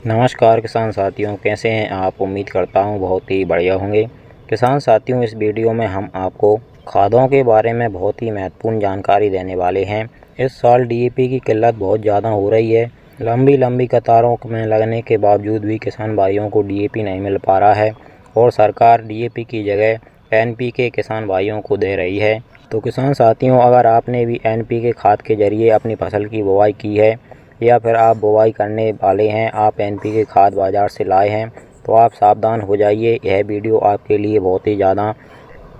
नमस्कार किसान साथियों, कैसे हैं आप। उम्मीद करता हूं बहुत ही बढ़िया होंगे। किसान साथियों, इस वीडियो में हम आपको खादों के बारे में बहुत ही महत्वपूर्ण जानकारी देने वाले हैं। इस साल डीएपी की किल्लत बहुत ज़्यादा हो रही है। लंबी लंबी कतारों में लगने के बावजूद भी किसान भाइयों को डीएपी नहीं मिल पा रहा है और सरकार डीएपी की जगह एनपीके किसान भाइयों को दे रही है। तो किसान साथियों, अगर आपने भी एनपीके खाद के जरिए अपनी फसल की बुवाई की है या फिर आप बुवाई करने वाले हैं, आप एनपीके खाद बाज़ार से लाए हैं, तो आप सावधान हो जाइए। यह वीडियो आपके लिए बहुत ही ज़्यादा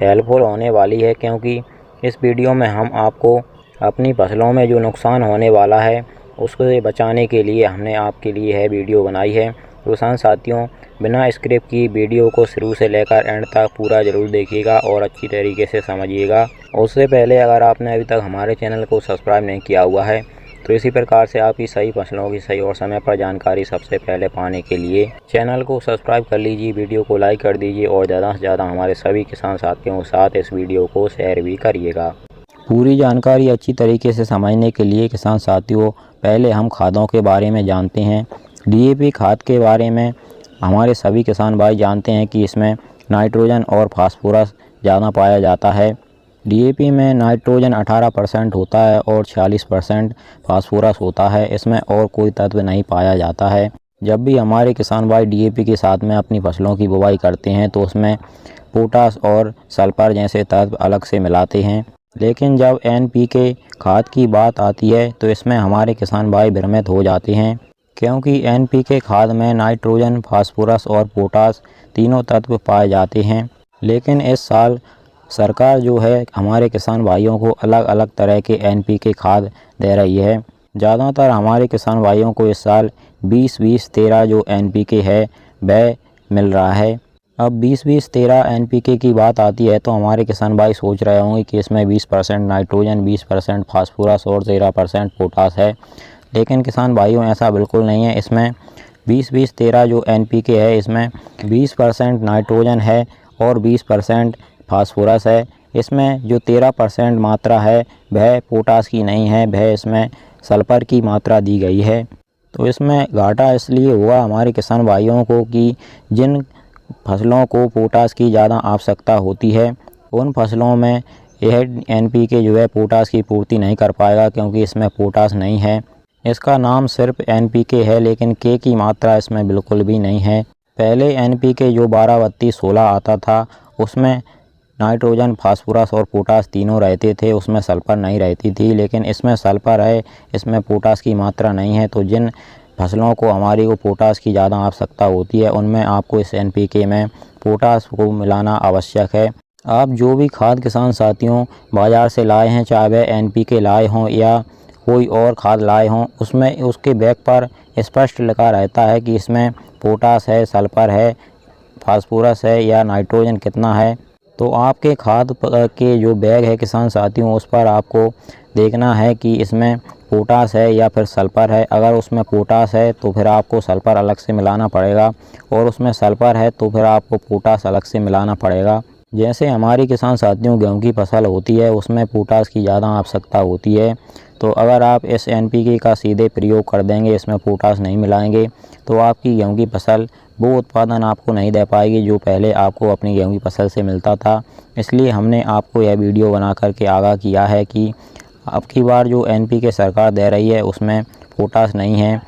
हेल्पफुल होने वाली है, क्योंकि इस वीडियो में हम आपको अपनी फसलों में जो नुकसान होने वाला है उसको बचाने के लिए हमने आपके लिए यह वीडियो बनाई है। तो किसान साथियों, बिना स्क्रिप्ट की वीडियो को शुरू से लेकर एंड तक पूरा ज़रूर देखिएगा और अच्छी तरीके से समझिएगा। उससे पहले अगर आपने अभी तक हमारे चैनल को सब्सक्राइब नहीं किया हुआ है, तो इसी प्रकार से आपकी सही फसलों की सही और समय पर जानकारी सबसे पहले पाने के लिए चैनल को सब्सक्राइब कर लीजिए, वीडियो को लाइक कर दीजिए और ज़्यादा से ज़्यादा हमारे सभी किसान साथियों के साथ इस वीडियो को शेयर भी करिएगा। पूरी जानकारी अच्छी तरीके से समझने के लिए किसान साथियों, पहले हम खादों के बारे में जानते हैं। डीएपी खाद के बारे में हमारे सभी किसान भाई जानते हैं कि इसमें नाइट्रोजन और फास्फोरस ज़्यादा पाया जाता है। डीएपी में नाइट्रोजन 18% होता है और 46% फास्फोरस होता है। इसमें और कोई तत्व नहीं पाया जाता है। जब भी हमारे किसान भाई डीएपी के साथ में अपनी फसलों की बुवाई करते हैं तो उसमें पोटास और सल्फर जैसे तत्व अलग से मिलाते हैं, लेकिन जब एनपीके खाद की बात आती है तो इसमें हमारे किसान भाई भ्रमित हो जाते हैं, क्योंकि एनपीके खाद में नाइट्रोजन, फास्फोरस और पोटास तीनों तत्व पाए जाते हैं। लेकिन इस साल सरकार जो है हमारे किसान भाइयों को अलग अलग तरह के एनपीके खाद दे रही है। ज़्यादातर हमारे किसान भाइयों को इस साल 20-20-13 जो एनपीके है वह मिल रहा है। अब 20-20-13 एनपीके की बात आती है तो हमारे किसान भाई सोच रहे होंगे कि इसमें 20% नाइट्रोजन, 20% फास्फोरस और 13% पोटास है। लेकिन किसान भाइयों, ऐसा बिल्कुल नहीं है। इसमें 20-20-13 जो एनपीके है इसमें 20% नाइट्रोजन है और 20% फास्फोरस है। इसमें जो 13% मात्रा है वह पोटास की नहीं है, वह इसमें सल्फर की मात्रा दी गई है। तो इसमें घाटा इसलिए हुआ हमारे किसान भाइयों को कि जिन फसलों को पोटास की ज़्यादा आवश्यकता होती है उन फसलों में यह एनपीके जो है पोटास की पूर्ति नहीं कर पाएगा, क्योंकि इसमें पोटास नहीं है। इसका नाम सिर्फ एनपीके है, लेकिन के की मात्रा इसमें बिल्कुल भी नहीं है। पहले एनपीके जो 12-32-16 आता था उसमें नाइट्रोजन, फास्फोरस और पोटास तीनों रहते थे, उसमें सल्फर नहीं रहती थी। लेकिन इसमें सल्फर है, इसमें पोटास की मात्रा नहीं है। तो जिन फसलों को हमारी को पोटास की ज़्यादा आवश्यकता होती है उनमें आपको इस एनपीके में पोटास को मिलाना आवश्यक है। आप जो भी खाद किसान साथियों बाज़ार से लाए हैं, चाहे वह एनपीके लाए हों या कोई और खाद लाए हों, उसमें उसके बैग पर स्पष्ट लिखा रहता है कि इसमें पोटास है, सल्फर है, फास्फोरस है या नाइट्रोजन कितना है। तो आपके खाद के जो बैग है किसान साथियों, उस पर आपको देखना है कि इसमें पोटास है या फिर सल्फर है। अगर उसमें पोटास है तो फिर आपको सल्फर अलग से मिलाना पड़ेगा, और उसमें सल्फर है तो फिर आपको पोटास अलग से मिलाना पड़ेगा। जैसे हमारी किसान साथियों गेहूं की फसल होती है उसमें पोटास की ज़्यादा आवश्यकता होती है, तो अगर आप इस एनपीके का सीधे प्रयोग कर देंगे, इसमें पोटास नहीं मिलाएंगे, तो आपकी गेहूं की फसल वो उत्पादन आपको नहीं दे पाएगी जो पहले आपको अपनी गेहूं की फसल से मिलता था। इसलिए हमने आपको यह वीडियो बना करके आगाह किया है कि अब की बार जो एनपीके सरकार दे रही है उसमें पोटास नहीं है,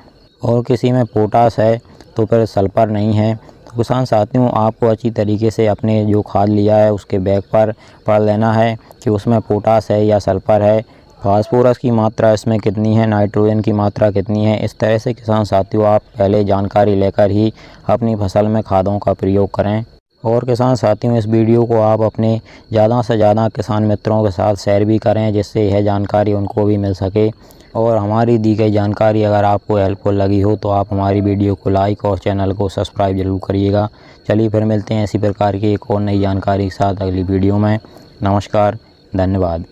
और किसी में पोटास है तो फिर सल्फर नहीं है। तो किसान साथियों, आपको अच्छी तरीके से अपने जो खाद लिया है उसके बैग पर पढ़ लेना है कि उसमें पोटास है या सल्फर है, फास्फोरस की मात्रा इसमें कितनी है, नाइट्रोजन की मात्रा कितनी है। इस तरह से किसान साथियों आप पहले जानकारी लेकर ही अपनी फसल में खादों का प्रयोग करें। और किसान साथियों, इस वीडियो को आप अपने ज़्यादा से ज़्यादा किसान मित्रों के साथ शेयर भी करें, जिससे यह जानकारी उनको भी मिल सके। और हमारी दी गई जानकारी अगर आपको हेल्पफुल लगी हो तो आप हमारी वीडियो को लाइक और चैनल को सब्सक्राइब जरूर करिएगा। चलिए फिर मिलते हैं इसी प्रकार की एक और नई जानकारी के साथ अगली वीडियो में। नमस्कार, धन्यवाद।